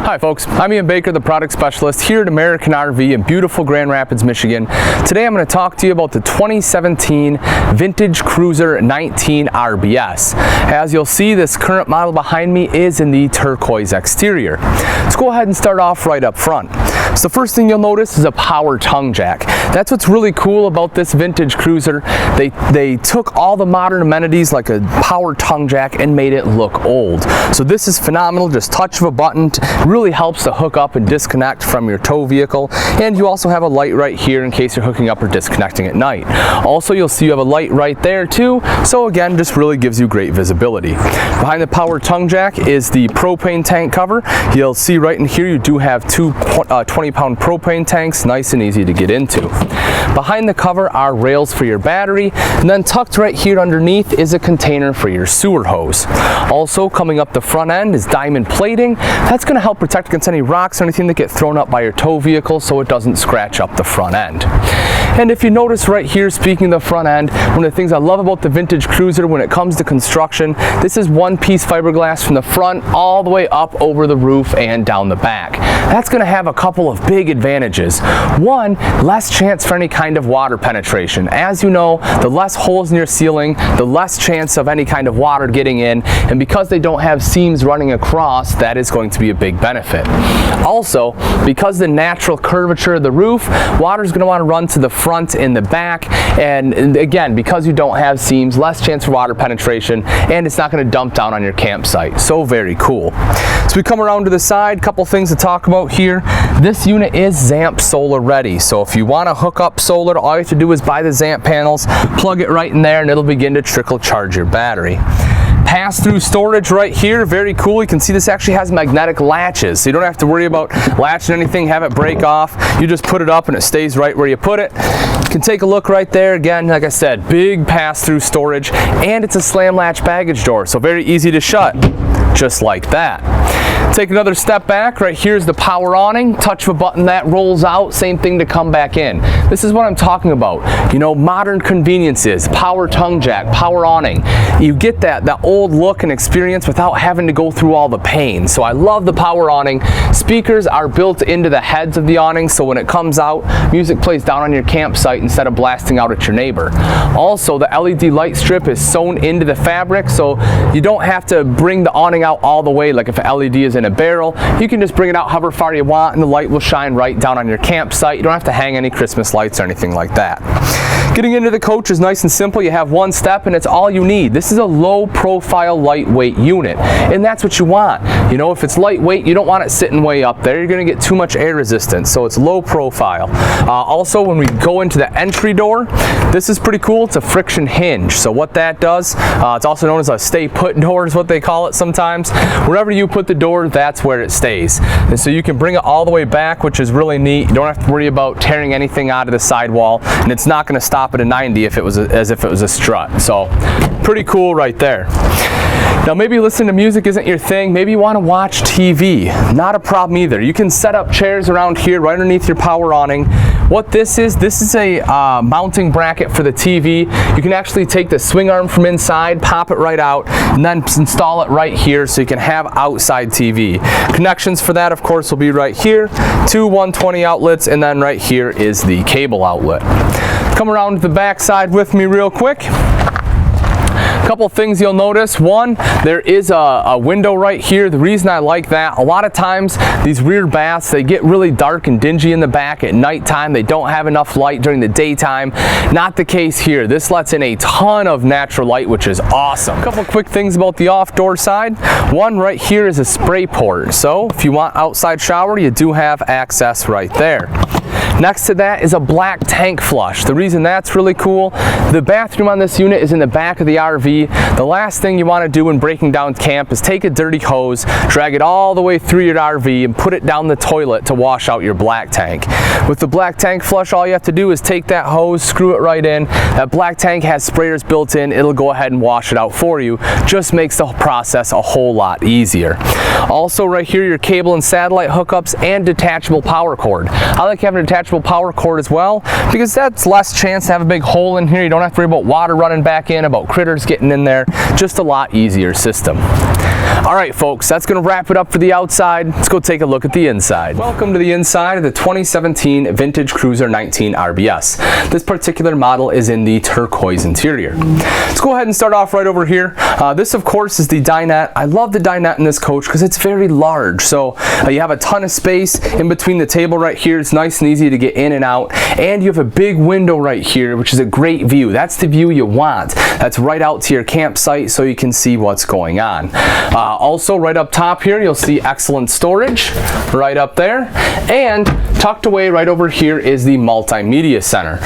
Hi folks, I'm Ian Baker, the product specialist here at American RV in beautiful Grand Rapids, Michigan. Today I'm going to talk to you about the 2017 Vintage Cruiser 19 RBS. As you'll see, this current model behind me is in the turquoise exterior. Let's go ahead and start off right up front. So the first thing you'll notice is a power tongue jack. That's what's really cool about this vintage cruiser. They took all the modern amenities like a power tongue jack and made it look old. So this is phenomenal, just touch of a button. Really helps to hook up and disconnect from your tow vehicle, and you also have a light right here in case you're hooking up or disconnecting at night. Also, you'll see you have a light right there too, so again, just really gives you great visibility. Behind the power tongue jack is the propane tank cover. You'll see right in here you do have two 20-pound propane tanks, nice and easy to get into. Behind the cover are rails for your battery, and then tucked right here underneath is a container for your sewer hose. Also coming up the front end is diamond plating. That's going to help protect against any rocks or anything that get thrown up by your tow vehicle so it doesn't scratch up the front end. And if you notice right here, speaking of the front end, one of the things I love about the vintage cruiser when it comes to construction, this is one-piece fiberglass from the front all the way up over the roof and down the back. That's going to have a couple of big advantages. One, less chance for any kind of water penetration. As you know, the less holes in your ceiling, the less chance of any kind of water getting in, and because they don't have seams running across, that is going to be a big benefit. Also, because the natural curvature of the roof, water is going to want to run to the front and the back, and again, because you don't have seams, less chance for water penetration, and it's not going to dump down on your campsite. So very cool. So we come around to the side, couple things to talk about here. This unit is ZAMP solar ready, so if you want to hook up solar, all you have to do is buy the ZAMP panels, plug it right in there, and it'll begin to trickle charge your battery. Pass-through storage right here, very cool. You can see this actually has magnetic latches, so you don't have to worry about latching anything, have it break off. You just put it up and it stays right where you put it. You can take a look right there. Again, like I said, big pass-through storage, and it's a slam latch baggage door, so very easy to shut, just like that. Take another step back. Right here's the power awning. Touch of a button, that rolls out. Same thing to come back in. This is what I'm talking about. You know, modern conveniences, power tongue jack, power awning. You get that old look and experience without having to go through all the pain. So I love the power awning. Speakers are built into the heads of the awning, so when it comes out, music plays down on your campsite instead of blasting out at your neighbor. Also, the LED light strip is sewn into the fabric, so you don't have to bring the awning out all the way like if an LED is in a barrel. You can just bring it out however far you want and the light will shine right down on your campsite. You don't have to hang any Christmas lights or anything like that. Getting into the coach is nice and simple. You have one step and it's all you need. This is a low profile lightweight unit, and that's what you want. You know, if it's lightweight, you don't want it sitting way up there. You're going to get too much air resistance, so it's low profile. Also, when we go into the entry door, this is pretty cool. It's a friction hinge. So what that does, it's also known as a stay put door is what they call it sometimes. Wherever you put the door, that's where it stays. And so you can bring it all the way back, which is really neat. You don't have to worry about tearing anything out of the sidewall, and it's not going to stop at a 90 if it was as if it was a strut. So pretty cool right there. Now maybe listening to music isn't your thing, maybe you want to watch TV. Not a problem either. You can set up chairs around here right underneath your power awning. What this is a mounting bracket for the TV. You can actually take the swing arm from inside, pop it right out, and then install it right here so you can have outside TV. Connections for that, of course, will be right here. Two 120 outlets, and then right here is the cable outlet. Come around to the back side with me real quick. Couple things you'll notice. One, there is a window right here. The reason I like that, a lot of times these rear baths, they get really dark and dingy in the back at nighttime. They don't have enough light during the daytime. Not the case here. This lets in a ton of natural light, which is awesome. A couple quick things about the off-door side. One, right here is a spray port. So if you want outside shower, you do have access right there. Next to that is a black tank flush. The reason that's really cool, the bathroom on this unit is in the back of the RV. The last thing you want to do when breaking down camp is take a dirty hose, drag it all the way through your RV, and put it down the toilet to wash out your black tank. With the black tank flush, all you have to do is take that hose, screw it right in. That black tank has sprayers built in. It'll go ahead and wash it out for you. Just makes the process a whole lot easier. Also right here, your cable and satellite hookups and detachable power cord. I like having a detachable detachable power cord as well, because that's less chance to have a big hole in here. You don't have to worry about water running back in, about critters getting in there. Just a lot easier system. All right, folks, that's going to wrap it up for the outside. Let's go take a look at the inside. Welcome to the inside of the 2017 Vintage Cruiser 19 RBS. This particular model is in the turquoise interior. Let's go ahead and start off right over here. This, of course, is the dinette. I love the dinette in this coach because it's very large. So you have a ton of space in between the table right here. It's nice and easy to get in and out. And you have a big window right here, which is a great view. That's the view you want. That's right out to your campsite so you can see what's going on. Also, right up top here, you'll see excellent storage right up there. And tucked away right over here is the multimedia center.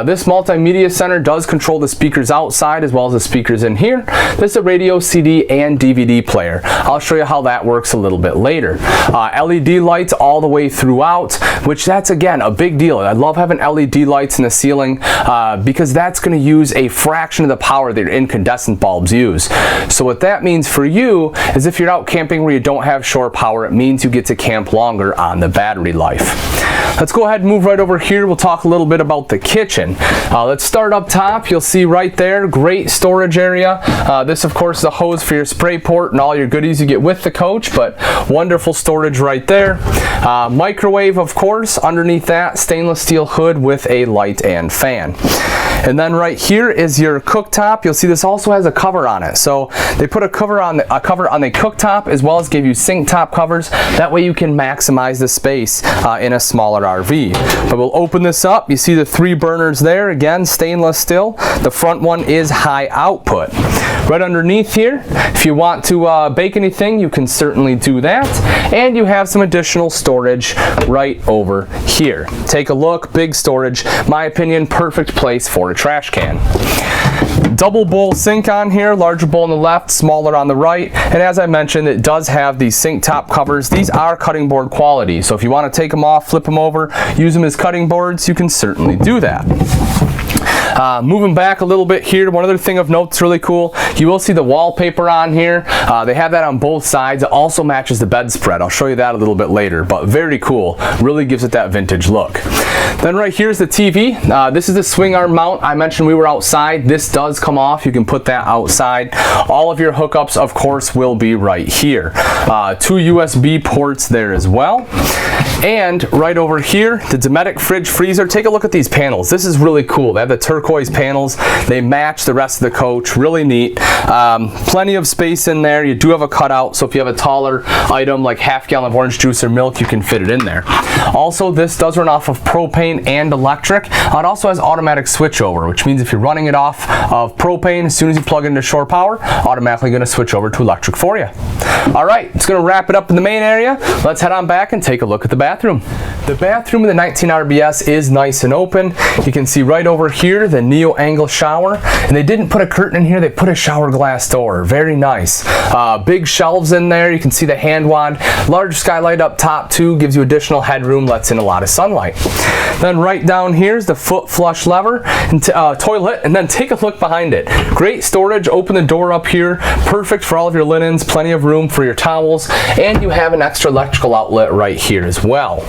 This multimedia center does control the speakers outside as well as the speakers in here. This is a radio, CD, and DVD player. I'll show you how that works a little bit later. LED lights all the way throughout, which that's again a big deal. I love having LED lights in the ceiling because that's going to use a fraction of the power that your incandescent bulbs use. So what that means for you is if you're out camping where you don't have shore power, it means you get to camp longer on the battery life. Let's go ahead and move right over here. We'll talk a little bit about the kitchen. Let's start up top. You'll see right there, great storage area. This, of course, is a hose for your spray port and all your goodies you get with the coach, but wonderful storage right there. Microwave, of course, underneath that, stainless steel hood with a light and fan. And then right here is your cooktop. You'll see this also has a cover on it. So they put a cover on the cooktop as well as give you sink top covers. That way you can maximize the space in a smaller RV. But we'll open this up. You see the 3 burners there. Again, stainless steel. The front one is high output. Right underneath here, if you want to bake anything, you can certainly do that. And you have some additional storage right over here. Take a look, big storage. My opinion, perfect place for a trash can. Double bowl sink on here, larger bowl on the left, smaller on the right. And as I mentioned, it does have these sink top covers. These are cutting board quality. So if you want to take them off, flip them over, use them as cutting boards, you can certainly do that. Moving back a little bit here, one other thing of note that's really cool, you will see the wallpaper on here. They have that on both sides. It also matches the bedspread. I'll show you that a little bit later, but very cool. Really gives it that vintage look. Then right here's the TV. This is the swing arm mount. I mentioned we were outside. This does come off. You can put that outside. All of your hookups, of course, will be right here. 2 USB ports there as well. And right over here, the Dometic fridge freezer. Take a look at these panels. This is really cool. They have the turquoise panels. They match the rest of the coach. Really neat. Plenty of space in there. You do have a cutout, so if you have a taller item like half gallon of orange juice or milk, you can fit it in there. Also, this does run off of propane and electric. It also has automatic switchover, which means if you're running it off of propane, as soon as you plug into shore power, automatically going to switch over to electric for you. All right, it's going to wrap it up in the main area. Let's head on back and take a look at the bathroom. The bathroom in the 19 RBS is nice and open. You can see right over here the neo angle shower, and they didn't put a curtain in here, they put a shower glass door. Very nice. Big shelves in there. You can see the hand wand. Large skylight up top too, gives you additional headroom, lets in a lot of sunlight. Then right down here is the foot flush lever and toilet, and then take a look behind it. Great storage. Open the door up here, perfect for all of your linens, plenty of room for your towels, and you have an extra electrical outlet right here as well.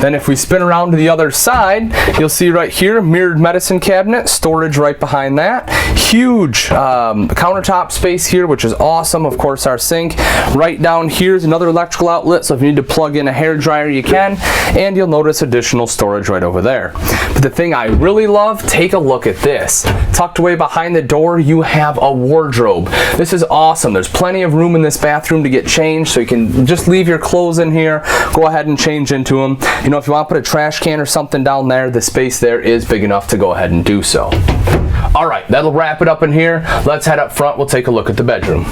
Then if we spin around to the other side, you'll see right here, mirrored medicine cabinet, storage right behind that. Huge countertop space here, which is awesome. Of course, our sink. Right down here is another electrical outlet, so if you need to plug in a hairdryer, you can. And you'll notice additional storage right over there. But the thing I really love, take a look at this. Tucked away behind the door, you have a wardrobe. This is awesome. There's plenty of room in this bathroom to get changed, so you can just leave your clothes in here, go ahead and change into them. You know, if you want to put a trash can or something down there, the space there is big enough to go ahead and do so. All right, that'll wrap it up in here. Let's head up front. We'll take a look at the bedroom.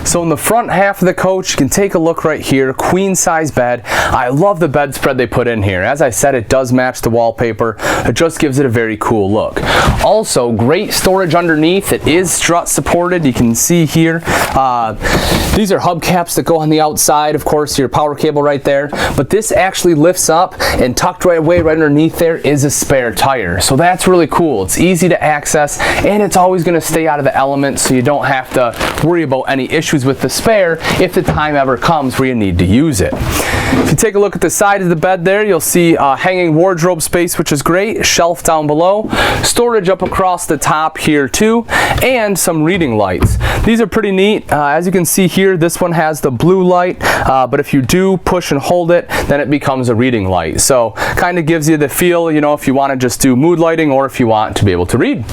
So in the front half of the coach, you can take a look right here. Queen size bed. I love the bedspread they put in here. As I said, it does match the wallpaper. It just gives it a very cool look. Also, great storage underneath. It is strut supported. You can see here. These are hubcaps that go on the outside. Of course, your power cable right there. But this actually lifts up, and tucked right away right underneath there is a spare tire. So that's really cool. It's easy to access. RVS, and it's always going to stay out of the elements, so you don't have to worry about any issues with the spare if the time ever comes where you need to use it. If you take a look at the side of the bed there, you'll see hanging wardrobe space, which is great, shelf down below, storage up across the top here too, and some reading lights. These are pretty neat. As you can see here, this one has the blue light, but if you do push and hold it, then it becomes a reading light. So kind of gives you the feel, you know, if you want to just do mood lighting or if you want to be able to read.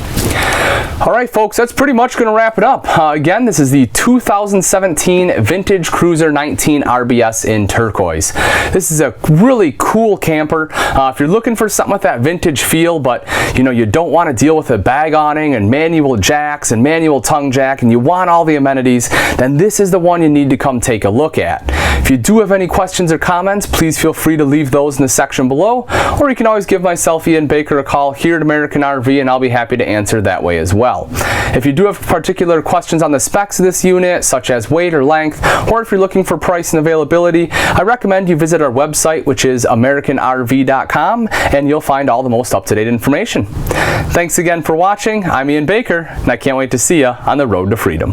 Alright folks, that's pretty much going to wrap it up. Again, this is the 2017 Vintage Cruiser 19 RBS in turquoise. This is a really cool camper. If you're looking for something with that vintage feel, but you know, you don't want to deal with a bag awning and manual jacks and manual tongue jack, and you want all the amenities, then this is the one you need to come take a look at. If you do have any questions or comments, please feel free to leave those in the section below, or you can always give myself, Ian Baker, a call here at American RV, and I'll be happy to answer that way as well. If you do have particular questions on the specs of this unit, such as weight or length, or if you're looking for price and availability, I recommend you visit our website, which is AmericanRV.com, and you'll find all the most up-to-date information. Thanks again for watching. I'm Ian Baker, and I can't wait to see you on the road to freedom.